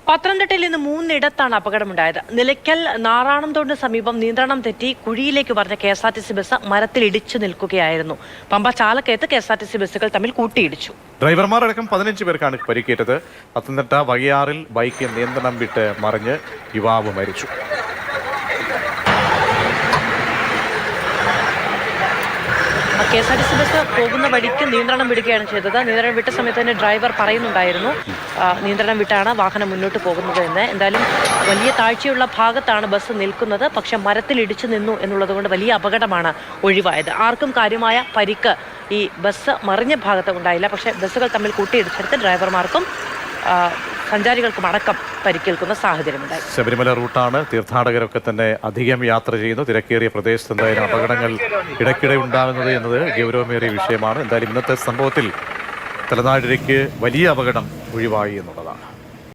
പത്തനംതിട്ടയിൽ ഇന്ന് 3 അപകടമുണ്ടായത്. നിലയ്ക്കൽ നാറാണംതോടിന് സമീപം നിയന്ത്രണം തെറ്റി കുഴിയിലേക്ക് പറഞ്ഞ KSRTC ബസ് മരത്തിൽ ഇടിച്ചു നിൽക്കുകയായിരുന്നു. പമ്പ ചാലക്കയത്ത് KSRTC ബസ്സുകൾ തമ്മിൽ കൂട്ടിയിടിച്ചു. ഡ്രൈവർമാരടക്കം 15 പേർക്കാണ് പരിക്കേറ്റത്. പത്തനംതിട്ട വകയാറിൽ ബൈക്ക് നിയന്ത്രണം വിട്ട് മറിഞ്ഞ് യുവാവ് മരിച്ചു. KSRTC ബസ് പോകുന്ന വഴിക്ക് നിയന്ത്രണം വിടുകയാണ് ചെയ്തത്. നിയന്ത്രണം വിട്ട സമയത്ത് തന്നെ ഡ്രൈവർ പറയുന്നുണ്ടായിരുന്നു നിയന്ത്രണം വിട്ടാണ് വാഹനം മുന്നോട്ട് പോകുന്നത് എന്ന്. എന്തായാലും വലിയ താഴ്ചയുള്ള ഭാഗത്താണ് ബസ് നിൽക്കുന്നത്. പക്ഷെ മരത്തിൽ ഇടിച്ചു നിന്നു എന്നുള്ളത് കൊണ്ട് വലിയ അപകടമാണ് ഒഴിവായത്. ആർക്കും കാര്യമായ പരിക്ക് ഈ ബസ് മറിഞ്ഞ ഭാഗത്ത് ഉണ്ടായില്ല. പക്ഷെ ബസ്സുകൾ തമ്മിൽ കൂട്ടിയിടിച്ചെടുത്ത് ഡ്രൈവർമാർക്കും സഞ്ചാരികൾക്കും അടക്കം പരിക്കേൽക്കുന്ന സാഹചര്യമുണ്ടായി. ശബരിമല റൂട്ടാണ്. തീർത്ഥാടകരൊക്കെ തന്നെ അധികം യാത്ര ചെയ്യുന്നു. തിരക്കേറിയ പ്രദേശത്ത് എന്തായാലും അപകടങ്ങൾ ഇടയ്ക്കിടെ ഉണ്ടാകുന്നത് എന്നത് ഗൗരവമേറിയ വിഷയമാണ്. എന്തായാലും ഇന്നത്തെ സംഭവത്തിൽ തലനാടിലേക്ക് വലിയ അപകടം ഒഴിവായി എന്നുള്ളതാണ്.